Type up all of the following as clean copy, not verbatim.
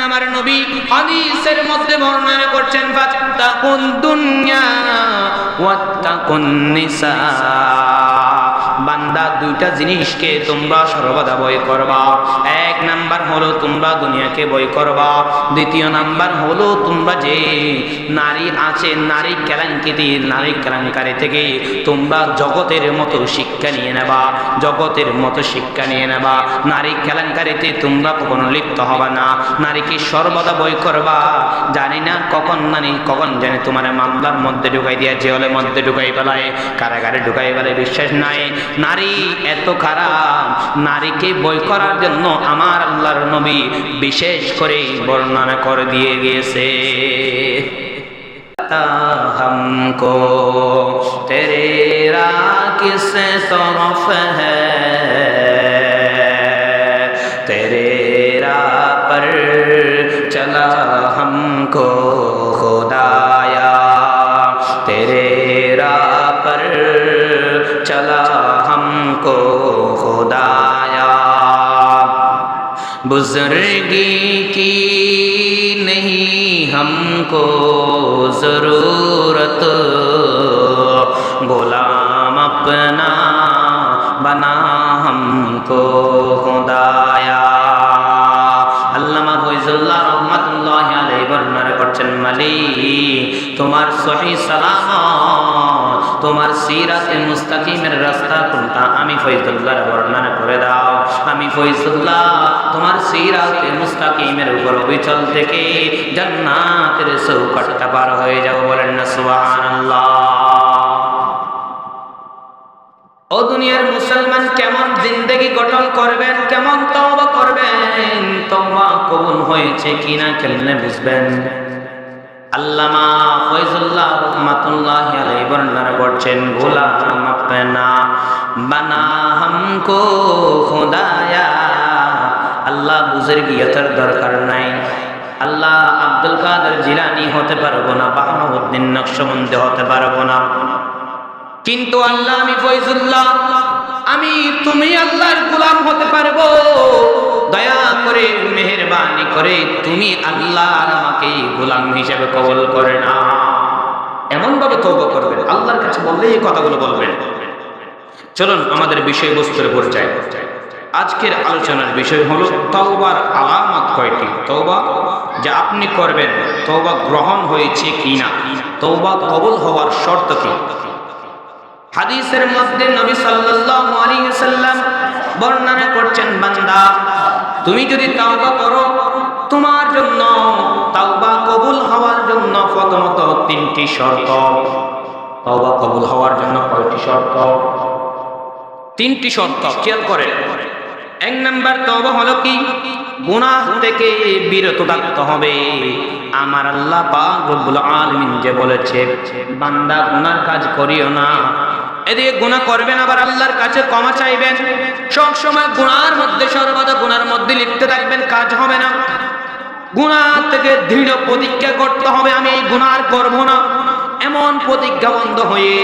আমার নবী হাদিসের মধ্যে বর্ণনা করছেন ফাত্তাকুন দুনিয়া ওয়াত্তাকুন নিসা। বান্দা দুইটা জিনিসকে তোমরা সর্বদা ভয় করবা। এক নাম্বার হলো তোমরা দুনিয়াকে ভয় করবা, দ্বিতীয় নাম্বার হলো তোমরা যে নারী আছে, নারী কেলেঙ্কারি, নারী কেলেঙ্কারি থেকে তোমরা জগতের মতো শিক্ষা নিয়ে নেবা, জগতের মতো শিক্ষা নিয়ে নেবা। নারী কেলেঙ্কারিতে তোমরা কখনো লিপ্ত হবে না, নারীকে সর্বদা ভয় করবা। জানি না কখন জানি তোমার মামলার মধ্যে ঢুকাই দিয়া জেলের মধ্যে ঢুকাই ফেলায়, কারাগারে ঢুকাই ফেলায়, বিশ্বাস নাই। নারী এত খারাপ, নারীকে ভয় করার জন্য আমার আল্লাহর নবী বিশেষ করে বর্ণনা করে দিয়ে গেছে। हमको तेरे राह किस तरफ है, तेरे राह पर चला हमको खुदाया, तेरे राह पर चला हमको खुदाया। बुजुर्गी की नहीं हमको जरूरत, गुलाम अपना बना हमको खुदाया। আল্লামা ফয়জুল্লাহ রহমাতুল্লাহি আলাইহি বর্ণনা করছেন, মালিক তোমার সহিহ সালামত, তোমার সিরাতে মুস্তাকিমের রাস্তা কোনটা আমি ফয়জুল্লাহর বর্ণনা করে দাও। আমি ফয়জুল্লাহ তোমার সিরাতে মুস্তাকিমের উপর অবিচল থেকে জান্নাতের চৌকাঠটা পার হয়ে যাও। বলেন না সুবহানাল্লাহ। ও দুনিয়ার মুসলমান, কেমন জিন্দেগি গঠন করবেন, কেমন তওবা করবেন, তওবা কবুল হয়েছে কিনা কেমনে বুঝবেন? আল্লামা ফয়জুল্লাহ রহমাতুল্লাহি আলাইহি বর্ণনা করছেন, গোলাম আপনা বানা হামকো খুদায়া। আল্লাহ বুজুর্গিয়তের দরকার নাই, আল্লাহ আব্দুল কাদের জিলানী হতে পারবো না, বাহাউদ্দিন নকশবন্দি হতে পারবো না, কিন্তু আল্লাহ আমি ফয়জুল্লাহ, আমি তুমি আল্লাহর গোলাম হতে পারবো। দয়া করে মেহেরবানি করে তুমি আল্লাহ আমাকে গোলাম হিসেবে কবুল করে না। এমন ভাবে তওবা করবেন, আল্লাহর কাছে বললে এই কথাগুলো বলবেন। চলুন আমাদের বিষয়বস্তুর উপর যাই। আজকের আলোচনার বিষয় হলো তওবার আলামত কয়টি, তওবা যা আপনি করবেন তওবা গ্রহণ হয়েছে কিনা, তওবা কবুল হওয়ার শর্ত কি। হাদিসের মধ্যে নবী সাল্লাল্লাহু আলাইহি ওয়াসাল্লাম বর্ণনা করছেন, বান্দা তুমি যদি তাওবা করো, তোমার জন্য তাওবা কবুল হওয়ার জন্য প্রথমত তিনটি শর্ত। তাওবা কবুল হওয়ার জন্য কয়টি শর্ত? তিনটি শর্ত, খেয়াল করেন। এক নাম্বার তওবা হলো কি, গুনাহ থেকে বিরত থাকতে হবে। আমার আল্লাহ পাক রব্বুল আলামিন যে বলেছে, বান্দা গুনার কাজ করিও না। এদিকে গুনাহ করবেন, আবার আল্লাহর কাছে ক্ষমা চাইবেন। সব সময় গুনার মধ্যে, সর্বদা গুনার মধ্যে লিপ্ত থাকবেন, কাজ হবে না। গুনাহ থেকে দৃঢ় প্রতিজ্ঞা করতে হবে, আমি এই গুনাহ আর করব না। এমন প্রতিজ্ঞাবদ্ধ হয়ে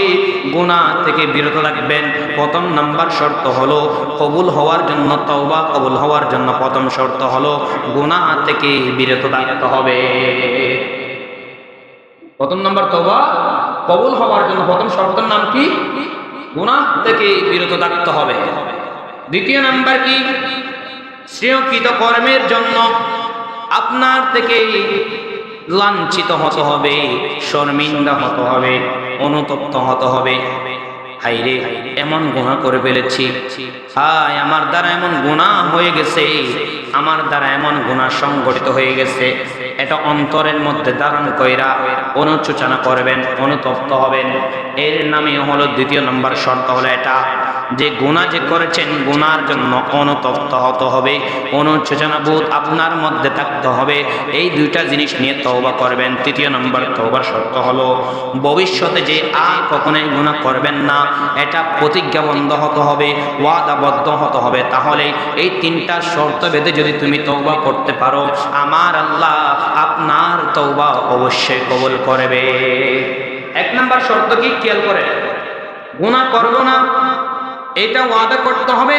গুনাহ থেকে বিরত থাকবেন। প্রথম নাম্বার শর্ত হলো কবুল হওয়ার জন্য, তওবা কবুল হওয়ার জন্য প্রথম শর্ত হলো গুনাহ থেকে বিরত থাকতে হবে। প্রথম নাম্বার তওবা কবুল হওয়ার জন্য প্রথম শর্তের নাম কি? গুনাহ থেকে বিরত থাকতে হবে। দ্বিতীয় নাম্বার কি? শ্রেয়কৃত কর্মের জন্য আপনার থেকে লাঞ্ছিত হতে হবে, শর্মিন্দা হতে হবে, অনুতপ্ত হতে হবে। হায়রে এমন গুনাহ করে ফেলেছি, হায় আমার দ্বারা এমন গুনাহ হয়ে গেছে, আমার দ্বারা এমন গুনাহ সংগঠিত হয়ে গেছে। এটা অন্তরের মধ্যে ধারণ কইরা অনুশোচনা করবেন, অনুতপ্ত হবেন। এর নামে হলো দ্বিতীয় নম্বর শর্ত হলো এটা, যে গুনাহ যে করেছেন গুনার জন্য অনুতপ্ত হতে হবে, অনুশোচনা বোধ আপনার মধ্যে থাকতে হবে। এই দুইটা জিনিস নিয়ে তওবা করবেন। তৃতীয় নম্বর তওবার শর্ত হলো ভবিষ্যতে যে আর কখনোই গুনাহ করবেন না, এটা প্রতিজ্ঞাবদ্ধ হতে হবে, ওয়াদাবদ্ধ হতে হবে। তাহলে এই তিনটা শর্ত বেঁধে যদি তুমি তওবা করতে পারো, আমার আল্লাহ আপনার তওবা অবশ্যই কবুল করবে। এক নাম্বার শর্ত কি? খেয়াল করে, গুনাহ করব না, এটা ওয়াদা করতে হবে।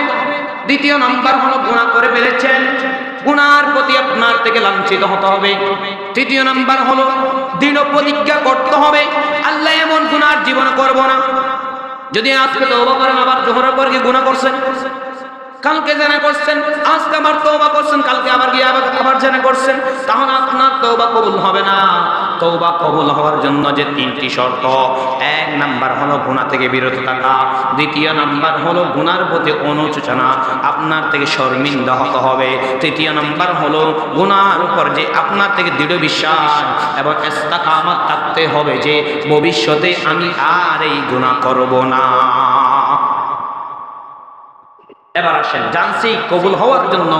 দ্বিতীয় নাম্বার হলো গুনাহ করে ফেলেছেন, গুনার প্রতি আপনার থেকে লাঞ্ছিত হতে হবে। তৃতীয় নাম্বার হলো দৃঢ় প্রতিজ্ঞা করতে হবে, আল্লাহ এমন গুনাহ জীবনে করব না। যদি আজকে তওবা করেন, আবার জোহরের পর গিয়ে গুনাহ করছেন, কালকে জেনা করছেন, আজকে আবার তওবা করছেন, কালকে আবার গিয়ে আবার জেনা করছেন, তাহলে আপনার তওবা কবুল হবে না। তওবা কবুল হওয়ার জন্য যে তিনটি শর্ত, এক নাম্বার হলো গুনাহ থেকে বিরত থাকা, দ্বিতীয় নাম্বার হলো গুনার প্রতি অনুশোচনা, আপনার থেকে শর্মিন্দা হতে হবে, তৃতীয় নাম্বার হলো গুনার উপর যে আপনার থেকে দৃঢ় বিশ্বাস এবং ইস্তেকামত থাকতে হবে যে ভবিষ্যতে আমি আর এই গুনাহ করব না। এবার আসেন, জানছি কবুল হওয়ার জন্য,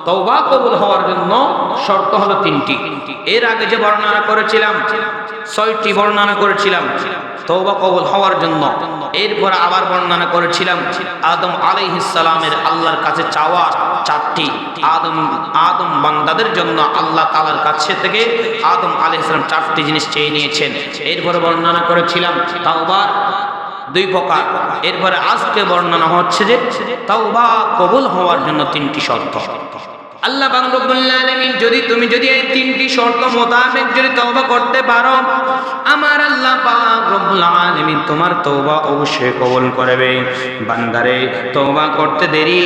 তওবা কবুল হওয়ার জন্য শর্ত হলো তিনটি। এর আগে যে বর্ণনা করেছিলাম, 6টি বর্ণনা করেছিলাম তওবা কবুল হওয়ার জন্য। এরপর আবার বর্ণনা করেছিলাম আদম আলাইহিস সালামের আল্লাহর কাছে চাওয়া 4টি। আদম বান্দাদের জন্য আল্লাহ তাআলার কাছে থেকে আদম আলাইহিস সালাম 4টি জিনিস চেয়ে নিয়েছেন। এরপর বর্ণনা করেছিলাম তাওবার 2 প্রকার। এরপরে আজকে বর্ণনা হচ্ছে যে তাওবা কবুল হওয়ার জন্য 3টি শর্ত। আল্লাহ পাক রব্বুল আলামিন তুমি যদি এই 3টি শর্ত মোতাবেক যদি তওবা করতে পারো, আমার আল্লাহ পাক রব্বুল আলামিন তোমার তওবা অবশ্যই কবুল করবে। বান্দারে তওবা করতে দেরি,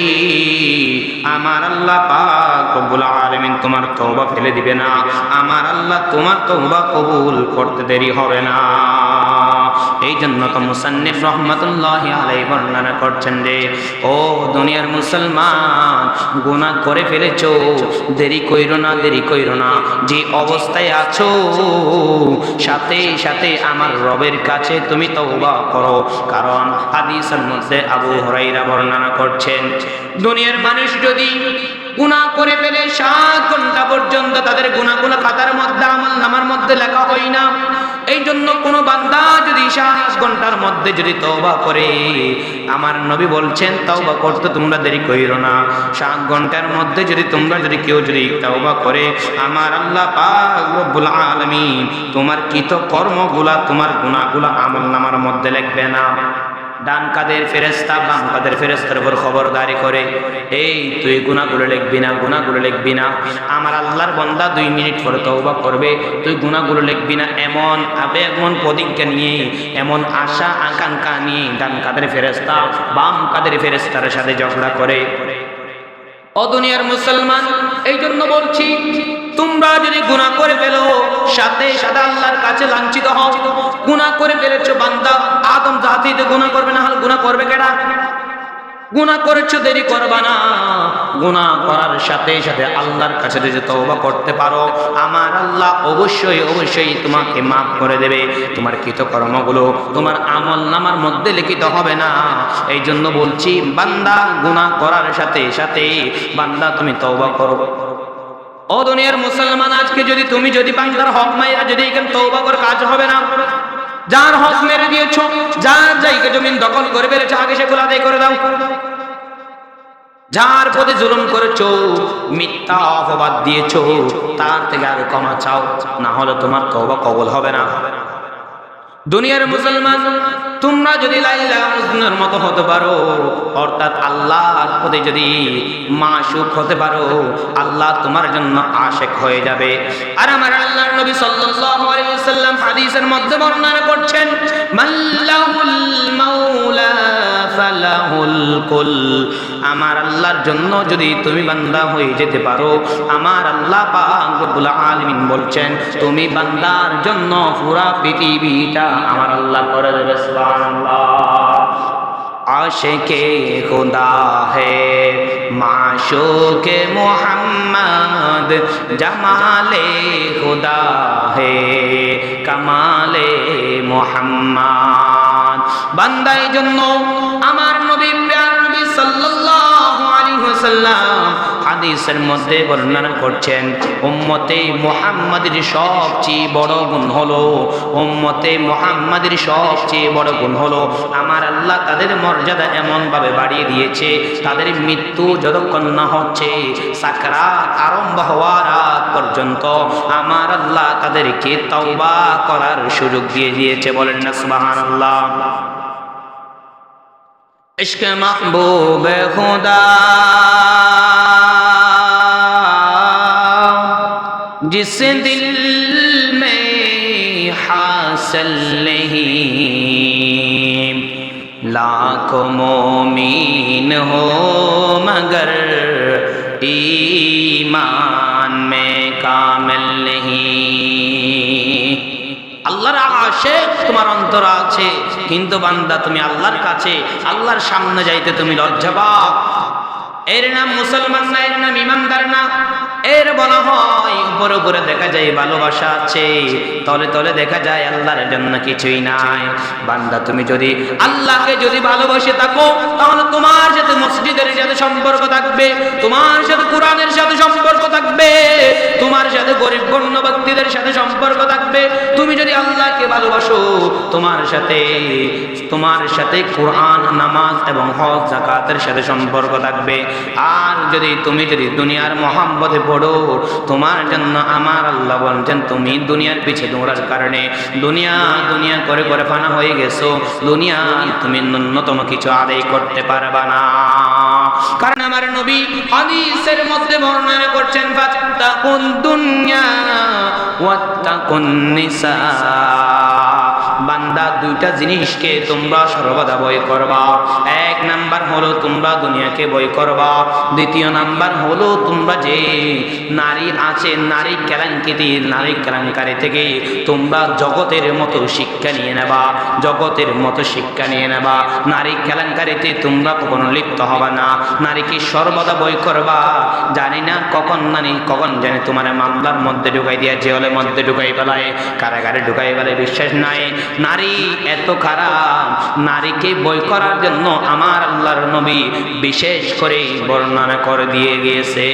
আমার আল্লাহ পাক রব্বুল আলামিন তোমার তওবা ফেলে দিবে না, আমার আল্লাহ তোমার তওবা কবুল করতে দেরি হবে না। এই জন্য তো মুসান্নিফ রহমাতুল্লাহি আলাইহি বর্ণনা করছেন যে ও দুনিয়ার মুসলমান, গুনাহ করে ফেলেছো, দেরি কইরো না, দেরি কইরো না, যে অবস্থায় আছো সাথে সাথে আমার রবের কাছে তুমি তওবা করো। কারণ হাদিসের মধ্যে আবু হুরায়রা বর্ণনা করছেন, দুনিয়ার মানুষ যদি গুনাহ করে ফেলে 7 ঘন্টা পর্যন্ত তাদের গুনাহগুলো খাতার মধ্যে, আমলনামার মধ্যে লেখা হয় না। এই জন্য কোনো বান্দা যদি 7 ঘন্টার মধ্যে যদি তওবা করে, আমার নবী বলছেন তওবা করতে তোমরা দেরি কইরো না। 7 ঘন্টার মধ্যে যদি তোমরা কেউ যদি তওবা করে, আমার আল্লাহ পাক রব্বুল আলামিন তোমার কৃত কর্মগুলা, তোমার গুনাহগুলা আমলনামার মধ্যে লিখবে না। ডান কাদের ফেরেশতা বাম কাদের ফেরেশতার উপর খবরদারি করে, এই তুই গুনাহগুলো লিখবি না, গুনাহগুলো লিখবি না। আমার আল্লাহর বান্দা 2 মিনিট পরে তওবা করবে, তুই গুনাহগুলো লিখবি না, এমন প্রতিজ্ঞা নিয়ে, এমন আশা আকাঙ্ক্ষা নিয়ে ডান কাদের ফেরেশতা বাম কাদের ফেরেশতার সাথে ঝগড়া করে। ও দুনিয়ার মুসলমান, এই জন্য বলছি, তোমরা যদি গুনাহ করে ফেলো, সাথে সাথে আল্লাহর কাছে লাঞ্ছিত হও। গুনাহ করে ফেলেছো বান্দা, আদম জাতিতে গুনাহ করবে না, হলে গুনাহ করবে কেডা? গুনাহ করেছো, দেরি করবা না। গুনাহ করার সাথে সাথে আল্লাহর কাছে যদি তওবা করতে পারো, আমার আল্লাহ অবশ্যই অবশ্যই তোমাকে মাফ করে দেবে। তোমার কৃতকর্মগুলো তোমার আমলনামার মধ্যে লিখিত হবে না। এই জন্য বলছি, বান্দা গুনাহ করার সাথে সাথে বান্দা তুমি তওবা করো। ও দুনিয়ার মুসলমান, আজকে তুমি যদি বান্দার হক মাইরা যদি এখানে তওবা করে, কাজ হবে না। যার হক মেরে দিয়েছো, যার জায়গা জমিন দখল করে ফেলেছো, আগে সেগুলো আদায় করে দাও। যার প্রতি জুলুম করেছো, মিথ্যা অপবাদ দিয়েছো, তার থেকে আগে ক্ষমা চাও, না হলে তোমার তওবা কবুল হবে না। দুনিয়ার মুসলমান, তোমরা যদি লাইলা মজনুর মতো হতে পারো, অর্থাৎ আল্লাহর প্রতি যদি মাশুক হতে পারো, আল্লাহ তোমার জন্য আশিক হয়ে যাবে। আর আমার আল্লাহর নবী সাল্লাল্লাহু আলাইহি ওয়াসাল্লাম হাদিসের মধ্যে বর্ণনা করছেন, মাল্লাহুল মাওলা ফালাহুল কুল। আমার আল্লাহর জন্য যদি তুমি বান্দা হয়ে যেতে পারো, আমার আল্লাহ পাক রব্বুল আলামিন বলছেন, তুমি বান্দার জন্য পুরা পৃথিবীটা আমার আল্লাহ করে দেবে। সুবহানাল্লাহ। আশিকে খুদা হে মাশুকে মুহাম্মদ, জামালে খুদা হে কামালে মুহাম্মদ। বান্দার জন্য আমার নবী প্রিয় নবী সাল্লাল্লাহু আলাইহি ওয়াসাল্লাম হাদিসের মধ্যে বর্ণনা করছেন, উম্মতে মুহাম্মাদের সবচেয়ে বড় গুণ হলো, উম্মতে মুহাম্মাদের সবচেয়ে বড় গুণ হলো, আমার আল্লাহ তাদের মর্যাদা এমন ভাবে বাড়িয়ে দিয়েছে, তাদের মৃত্যু যতক্ষণ না হচ্ছে, সাকরাত আরম্ভ হওয়ার আগ পর্যন্ত আমার আল্লাহ তাদেরকে তওবা করার সুযোগ দিয়ে দিয়েছে। বলেন না সুবহানাল্লাহ। इश्क महबूब खुदा जिस दिल में हासिल नहीं, लाखों मोमीन हो मगर ईमान में कामिल नहीं। আল্লাহর আশিক তোমার অন্তরে আছে, কিন্তু বান্দা তুমি আল্লাহর কাছে, আল্লাহর সামনে যাইতে তুমি লজ্জা পাও। এর নাম মুসলমান না, এর নাম ইমানদার না। এর বলা হয় উপরে উপরে দেখা যায় ভালোবাসা আছে, তলে তলে দেখা যায় আল্লাহর জন্য কিছুই নাই। বান্দা তুমি যদি আল্লাহকে যদি ভালোবাসে থাকো, তাহলে তোমার সাথে মসজিদের সাথে সম্পর্ক থাকবে, তোমার সাথে কোরআনের সাথে সম্পর্ক থাকবে, তোমার সাথে গরিব গণ্য ব্যক্তিদের সাথে সম্পর্ক থাকবে। তুমি যদি আল্লাহকে ভালোবাসো, তোমার সাথে কোরআন, নামাজ এবং হজ যাকাতের সাথে সম্পর্ক থাকবে। আর তুমি যদি দুনিয়ার মহাব্বতে পড়ো, তোমার জন্য আমার আল্লাহ বলছেন তুমি দুনিয়ার পিছে দৌড়ার কারণে দুনিয়া দুনিয়া করে করে ফানা হয়ে গেছো, দুনিয়া তুমি ন্যূনতম কিছু আদায় করতে পারবা না। কারণ আমার নবী হাদিসের মধ্যে বর্ণনা করছেন ফাত্তাকুন দুনিয়া ওয়াত্তাকুন নিসা, বান্দা দুইটা জিনিসকে তোমরা সর্বদা ভয় করবা। এক নাম্বার হলো তোমরা দুনিয়াকে ভয় করবা, দ্বিতীয় নাম্বার হলো তোমরা যে নারী আছে, নারী কেলেঙ্কারি, নারী কেলেঙ্কারি থেকে তোমরা জগতের মতো শিক্ষা নিয়ে নেবা, জগতের মতো শিক্ষা নিয়ে নেবা। নারী কেলেঙ্কারিতে তোমরা কখনো লিপ্ত হবা না, নারীকে সর্বদা ভয় করবা। জানি না কখন জানি তোমার মামলার মধ্যে ঢুকাই দিয়া জেলের মধ্যে ঢুকাই ফেলায়, কারাগারে ঢুকাই ফেলায়, বিশ্বাস নাই। নারী এত খারাপ, নারীকে ভয় করার জন্য আমার আল্লাহর নবী বিশেষ করে বর্ণনা করে দিয়ে গেছে।